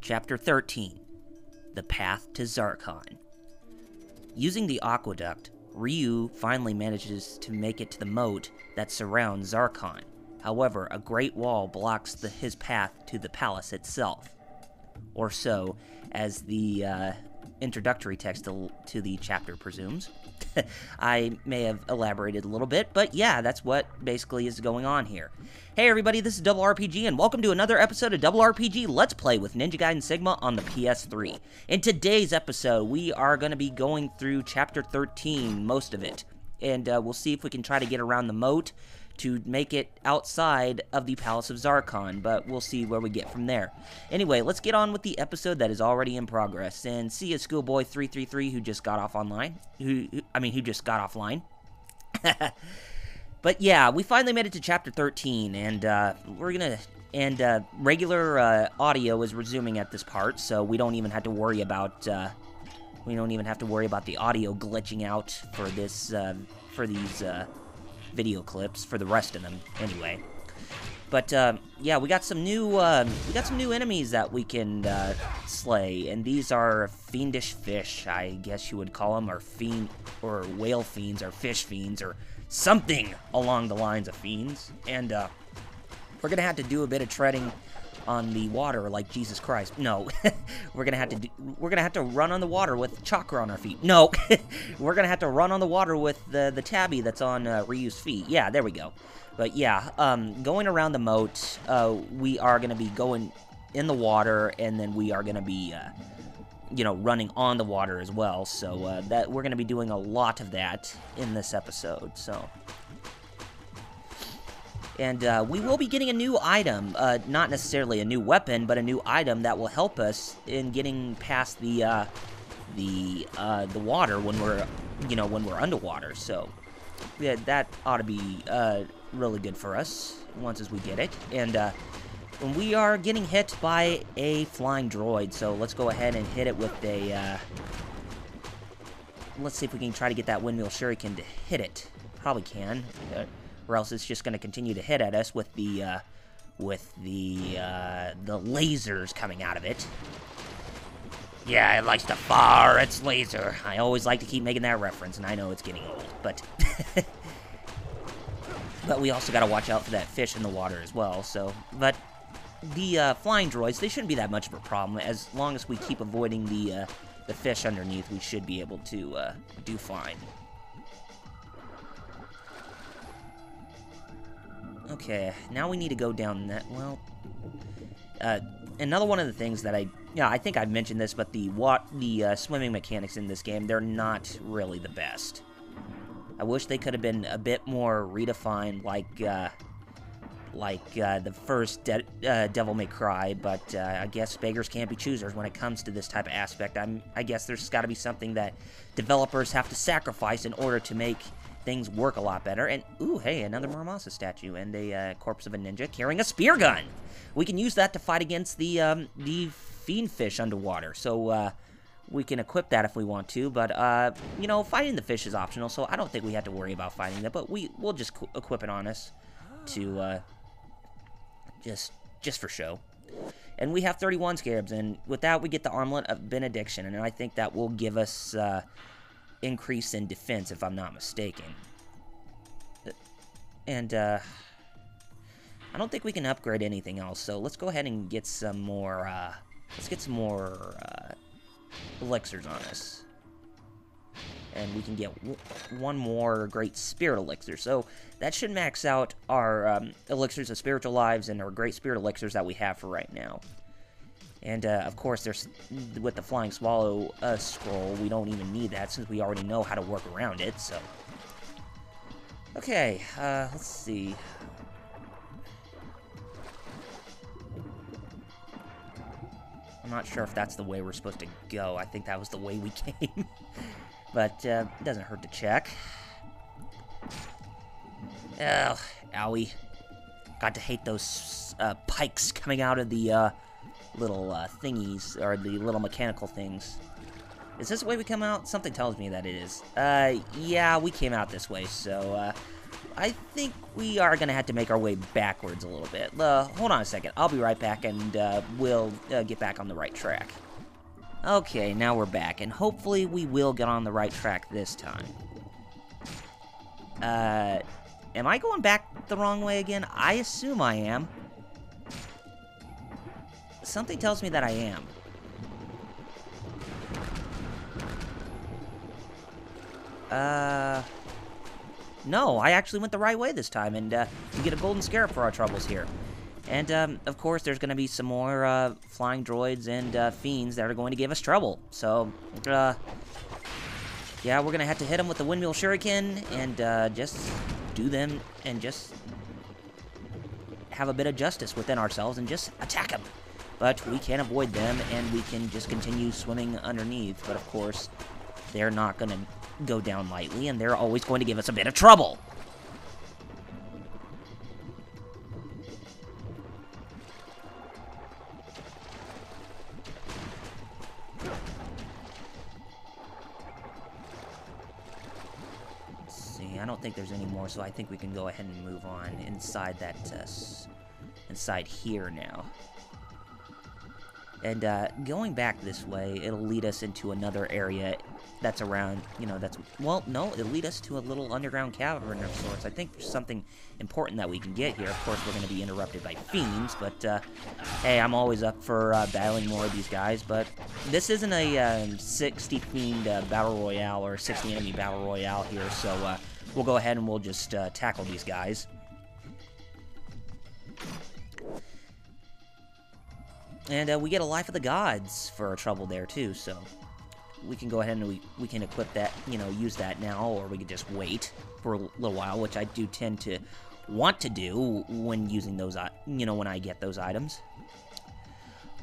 Chapter 13, The Path to Zarkhan. Using the aqueduct, Ryu finally manages to make it to the moat that surrounds Zarkhan. However, a great wall blocks his path to the palace itself. Or so, as the introductory text to the chapter presumes. I may have elaborated a little bit, but yeah, that's what basically is going on here. Hey everybody, this is Double RPG, and welcome to another episode of Double RPG Let's Play with Ninja Gaiden Sigma on the PS3. In today's episode, we are going to be going through Chapter 13, most of it, and we'll see if we can try to get around the moat to make it outside of the Palace of Zarkhan, but we'll see where we get from there. Anyway, let's get on with the episode that is already in progress, and see you, Schoolboy 333, who just got off online. Who just got offline. But yeah, we finally made it to Chapter 13, and regular audio is resuming at this part, so we don't even have to worry about the audio glitching out for this for these video clips, for the rest of them anyway. But yeah, we got some new enemies that we can slay, and these are fiendish fish, I guess you would call them, or whale fiends, or fish fiends, or something along the lines of fiends. And we're gonna have to do a bit of treading on the water, like Jesus Christ. No, we're gonna have to run on the water with chakra on our feet. No, we're gonna have to run on the water with the tabby that's on Ryu's feet. Yeah, there we go. But yeah, going around the moat, we are gonna be going in the water, and then we are gonna be, running on the water as well. So that we're gonna be doing a lot of that in this episode. So. And we will be getting a new item, not necessarily a new weapon, but a new item that will help us in getting past the water when we're underwater. So yeah, that ought to be really good for us once as we get it. And when we are getting hit by a flying droid, so let's go ahead and hit it with a. Let's see if we can try to get that windmill shuriken to hit it. Probably can. Or else it's just going to continue to hit at us with the lasers coming out of it. Yeah, it likes to fire its laser. I always like to keep making that reference, and I know it's getting old, but but we also got to watch out for that fish in the water as well. So, but the flying droids, they shouldn't be that much of a problem as long as we keep avoiding the fish underneath. We should be able to do fine. Okay, now we need to go down that, well, another one of the things that I think I've mentioned this, but the swimming mechanics in this game, they're not really the best. I wish they could have been a bit more redefined, like the first Devil May Cry, but I guess beggars can't be choosers when it comes to this type of aspect. I guess there's got to be something that developers have to sacrifice in order to make things work a lot better. And ooh, hey, another Muramasa statue and a corpse of a ninja carrying a spear gun. We can use that to fight against the fiend fish underwater. So we can equip that if we want to. But fighting the fish is optional, so I don't think we have to worry about fighting that. But we'll just equip it on us to just for show. And we have 31 scarabs, and with that we get the armlet of benediction, and I think that will give us increase in defense, if I'm not mistaken. And I don't think we can upgrade anything else, so let's go ahead and get some more elixirs on us, and we can get one more great spirit elixir, so that should max out our elixirs of spiritual lives and our great spirit elixirs that we have for right now. And, of course, there's, with the Flying Swallow scroll, we don't even need that since we already know how to work around it, so. Okay, let's see. I'm not sure if that's the way we're supposed to go. I think that was the way we came. But, it doesn't hurt to check. Oh, owie. Got to hate those pikes coming out of the little thingies, or the little mechanical things. Is this the way we come out? Something tells me that it is. Yeah, we came out this way, so I think we are going to have to make our way backwards a little bit. Hold on a second. I'll be right back, and we'll get back on the right track. Okay, now we're back, and hopefully we will get on the right track this time. Am I going back the wrong way again? I assume I am. Something tells me that I am. No, I actually went the right way this time, and we get a golden scarab for our troubles here. And, of course, there's going to be some more flying droids and fiends that are going to give us trouble. So, yeah, we're going to have to hit them with the windmill shuriken and just do them and just have a bit of justice within ourselves and just attack them. But we can't avoid them, and we can just continue swimming underneath. But, of course, they're not going to go down lightly, and they're always going to give us a bit of trouble. Let's see, I don't think there's any more, so I think we can go ahead and move on inside that, inside here now. And going back this way, it'll lead us into another area that's around, you know, well, no, it'll lead us to a little underground cavern of sorts. I think there's something important that we can get here. Of course, we're going to be interrupted by fiends, but, hey, I'm always up for battling more of these guys, but this isn't a 60 fiend battle royale or 60 enemy battle royale here, so we'll go ahead and we'll just tackle these guys. And we get a Life of the Gods for our trouble there, too, so we can go ahead and we can equip that, you know, use that now, or we could just wait for a little while, which I do tend to want to do when using those, you know, when I get those items.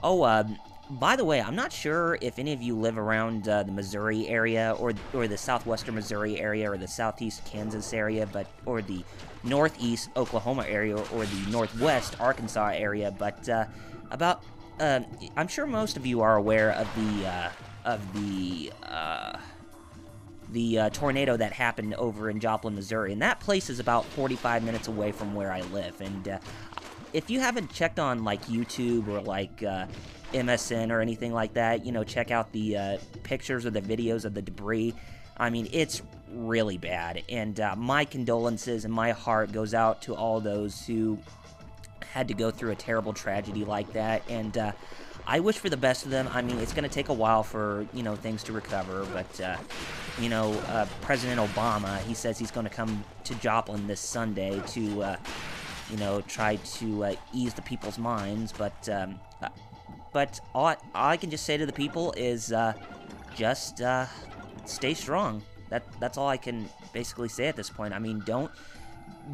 Oh, by the way, I'm not sure if any of you live around the Missouri area, or the southwestern Missouri area, or the southeast Kansas area, or the northeast Oklahoma area, or the northwest Arkansas area, but I'm sure most of you are aware of the tornado that happened over in Joplin, Missouri, and that place is about 45 minutes away from where I live. And if you haven't checked on like YouTube or like MSN or anything like that, you know, check out the pictures or the videos of the debris. I mean, it's really bad, and my condolences and my heart goes out to all those who had to go through a terrible tragedy like that, and I wish for the best of them. I mean, it's going to take a while for, you know, things to recover, but, you know, President Obama, he says he's going to come to Joplin this Sunday to, you know, try to ease the people's minds, but all I can just say to the people is just stay strong. That's all I can basically say at this point. I mean, don't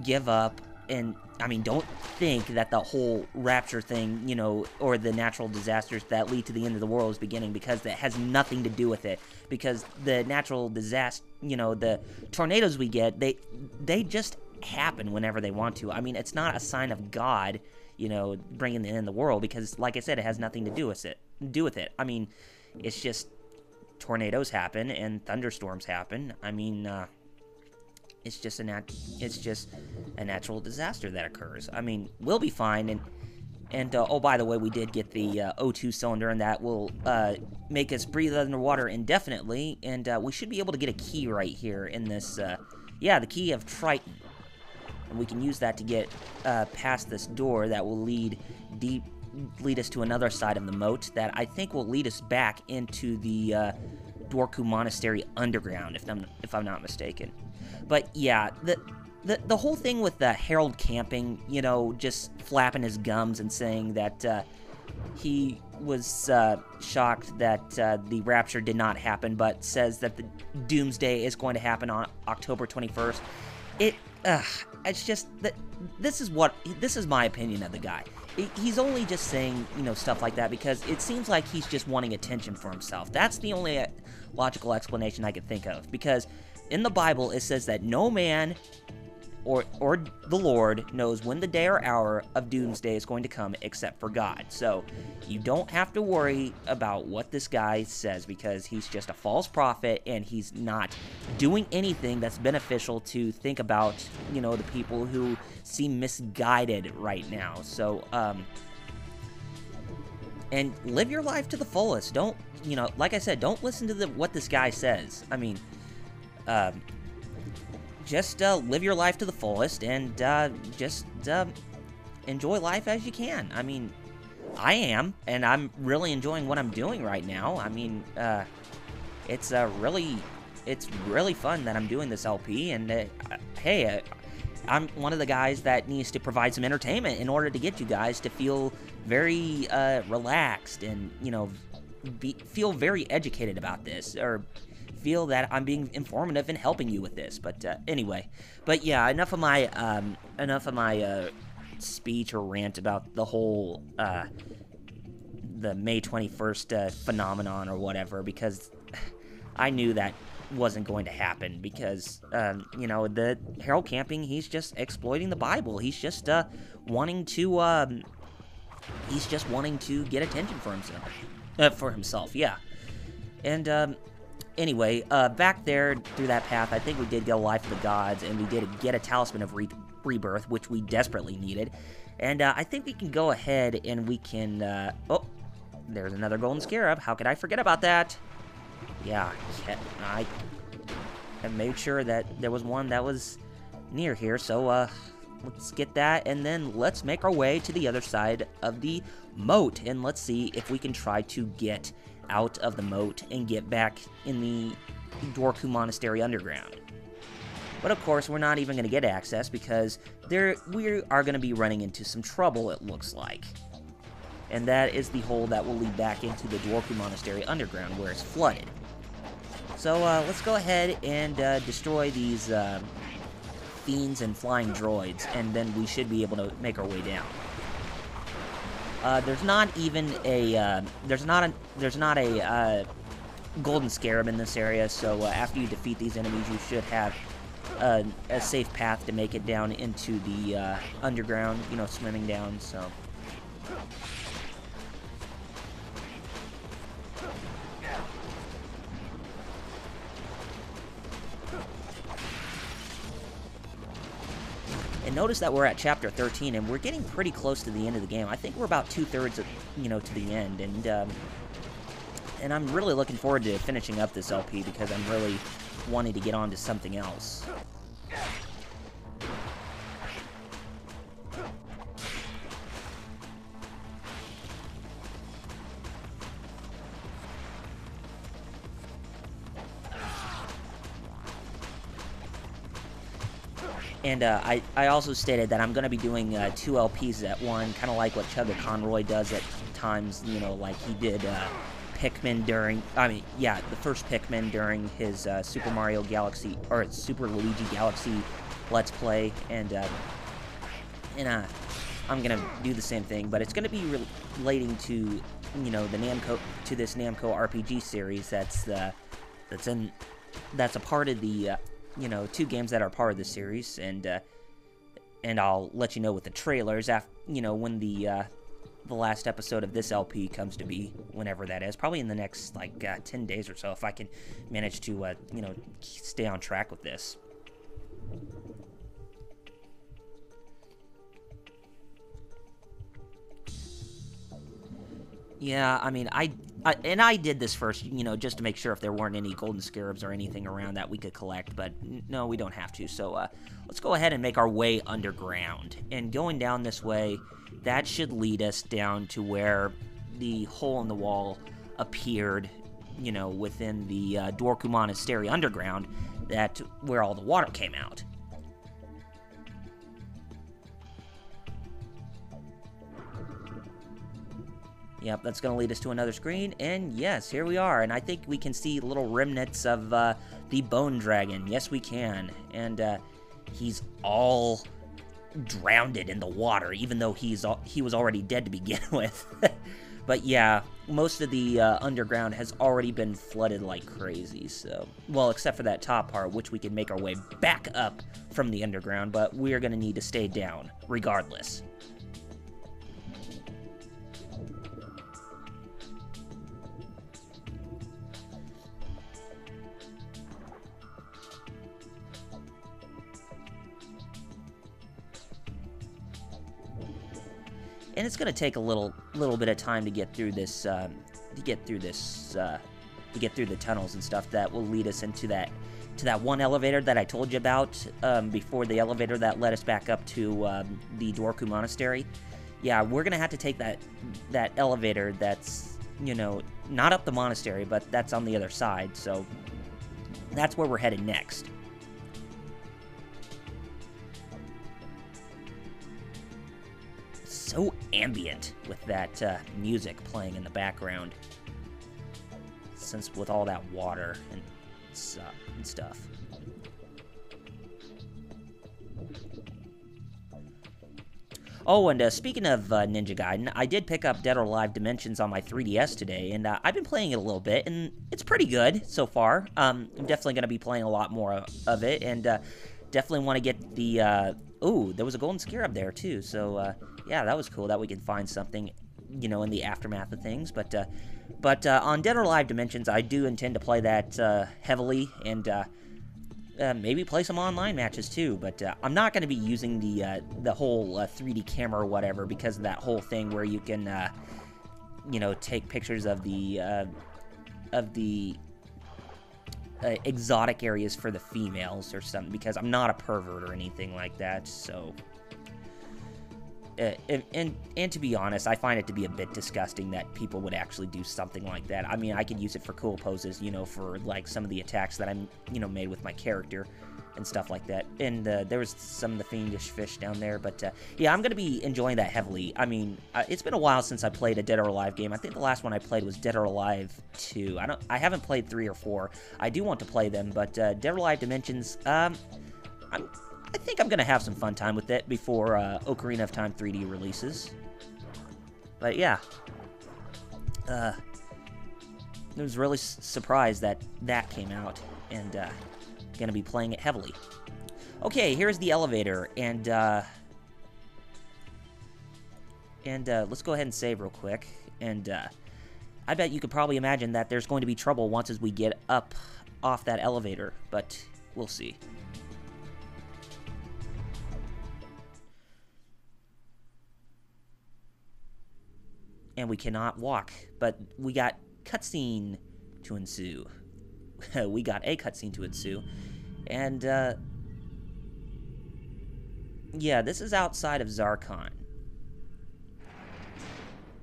give up. And, I mean, don't think that the whole rapture thing, you know, or the natural disasters that lead to the end of the world is beginning, because that has nothing to do with it. Because the natural disaster, you know, the tornadoes we get, they just happen whenever they want to. I mean, it's not a sign of God, you know, bringing the end of the world, because, like I said, it has nothing to do with it. I mean, it's just tornadoes happen and thunderstorms happen. I mean, it's just a natural disaster that occurs. I mean, we'll be fine. And oh, by the way, we did get the O2 cylinder, and that will make us breathe underwater indefinitely. And we should be able to get a key right here in this, yeah, the key of Triton. And we can use that to get past this door that will lead us to another side of the moat that I think will lead us back into the Doku monastery underground, if I'm not mistaken. But yeah, the whole thing with Harold camping, you know, just flapping his gums and saying that he was shocked that the rapture did not happen, but says that the doomsday is going to happen on October 21st. It's just that this is my opinion of the guy. He's only just saying, you know, stuff like that because it seems like he's just wanting attention for himself. That's the only logical explanation I could think of, because in the Bible it says that no man or the Lord knows when the day or hour of doomsday is going to come except for God. So you don't have to worry about what this guy says, because he's just a false prophet and he's not doing anything that's beneficial to think about, you know, the people who seem misguided right now. So, and live your life to the fullest. Don't, you know, like I said, don't listen to what this guy says. I mean, just live your life to the fullest and just enjoy life as you can. I mean, I am, and I'm really enjoying what I'm doing right now. I mean, it's really fun that I'm doing this LP, and hey, I'm one of the guys that needs to provide some entertainment in order to get you guys to feel very relaxed and, you know, feel very educated about this, or feel that I'm being informative and helping you with this. But anyway, but yeah, enough of my speech or rant about the whole the May 21st phenomenon or whatever, because I knew that wasn't going to happen, because you know, the Harold Camping, he's just exploiting the Bible. He's just wanting to get attention for himself, yeah. And anyway, back there through that path, I think we did get a Life of the Gods, and we did get a Talisman of Rebirth, which we desperately needed. And I think we can go ahead and we can, oh, there's another Golden Scarab. How could I forget about that? Yeah, I made sure that there was one that was near here, so let's get that, and then let's make our way to the other side of the moat, and let's see if we can try to get out of the moat and get back in the Doku Monastery underground. But of course, we're not even going to get access, because we are going to be running into some trouble, it looks like. And that is the hole that will lead back into the Doku Monastery underground, where it's flooded. So let's go ahead and destroy these fiends and flying droids, and then we should be able to make our way down. There's not even a there's not a Golden Scarab in this area, so after you defeat these enemies, you should have a safe path to make it down into the underground, you know, swimming down, so. And notice that we're at Chapter 13, and we're getting pretty close to the end of the game. I think we're about 2/3 of, you know, to the end, and I'm really looking forward to finishing up this LP, because I'm really wanting to get on to something else. And I also stated that I'm going to be doing 2 LPs at one, kind of like what Chugga Conroy does at times, you know, like he did Pikmin during, the first Pikmin during his Super Mario Galaxy, or Super Luigi Galaxy Let's Play, and I'm going to do the same thing, but it's going to be relating to, you know, this Namco RPG series that's a part of the, you know, 2 games that are part of the series, and I'll let you know with the trailers after, you know, when the last episode of this LP comes to be, whenever that is, probably in the next, like, 10 days or so, if I can manage to, you know, stay on track with this. Yeah, I mean, I did this first, you know, just to make sure if there weren't any Golden Scarabs or anything around that we could collect, but no, we don't have to. So let's go ahead and make our way underground. And going down this way, that should lead us down to where the hole in the wall appeared, you know, within the Doku Monastery underground, where all the water came out. Yep, that's going to lead us to another screen, and yes, here we are, and I think we can see little remnants of the Bone Dragon. Yes, we can, and he's all drowned in the water, even though he was already dead to begin with. But yeah, most of the underground has already been flooded like crazy, so... Well, except for that top part, which we can make our way back up from the underground, but we're gonna need to stay down, regardless. And it's gonna take a little bit of time to get through this, to get through the tunnels and stuff that will lead us into that one elevator that I told you about before, the elevator that led us back up to the Doku monastery. Yeah, we're gonna have to take that elevator that's, you know, not up the monastery, but that's on the other side. So that's where we're headed next. So ambient with that music playing in the background, since with all that water and stuff. Oh, and speaking of Ninja Gaiden, I did pick up Dead or Alive Dimensions on my 3DS today, and I've been playing it a little bit, and it's pretty good so far. I'm definitely going to be playing a lot more of it, and definitely want to get the... Ooh, there was a golden scarab there, too, so... yeah, that was cool that we could find something, you know, in the aftermath of things. But on Dead or Alive Dimensions, I do intend to play that heavily, and maybe play some online matches too. But I'm not going to be using the whole 3D camera or whatever, because of that whole thing where you can, you know, take pictures of the exotic areas for the females or something. Because I'm not a pervert or anything like that, so. And to be honest, I find it to be a bit disgusting that people would actually do something like that. I mean, I could use it for cool poses, you know, for, like, some of the attacks that I'm, you know, made with my character and stuff like that. And there was some of the fiendish fish down there, but, yeah, I'm going to be enjoying that heavily. I mean, it's been a while since I played a Dead or Alive game. I think the last one I played was Dead or Alive 2. I haven't played 3 or 4. I do want to play them, but Dead or Alive Dimensions, I think I'm going to have some fun time with it before Ocarina of Time 3D releases. But yeah. I was really surprised that that came out, and going to be playing it heavily. Okay, here's the elevator, and let's go ahead and save real quick. And I bet you could probably imagine that there's going to be trouble once as we get up off that elevator, but we'll see. And we cannot walk, but we got cutscene to ensue. We got a cutscene to ensue. And, yeah, this is outside of Zarkhan.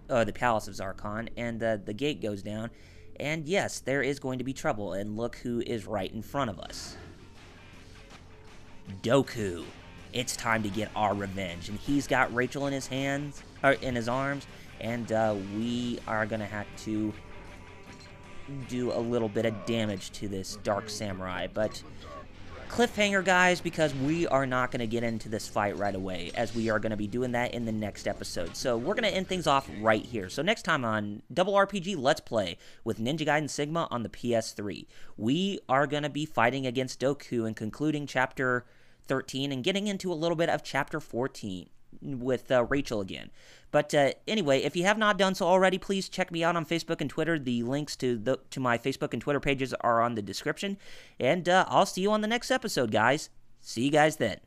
The Palace of Zarkhan, and the gate goes down. And yes, there is going to be trouble, and look who is right in front of us. Doku. It's time to get our revenge. And he's got Rachel in his hands, or in his arms. And we are going to have to do a little bit of damage to this Dark Samurai. But cliffhanger, guys, because we are not going to get into this fight right away, as we are going to be doing that in the next episode. So we're going to end things off right here. So next time on Double RPG Let's Play with Ninja Gaiden Sigma on the PS3, we are going to be fighting against Doku and concluding Chapter 13 and getting into a little bit of Chapter 14. With Rachel again. But anyway, if you have not done so already, please check me out on Facebook and Twitter. The links to my Facebook and Twitter pages are on the description. And I'll see you on the next episode, guys. See you guys then.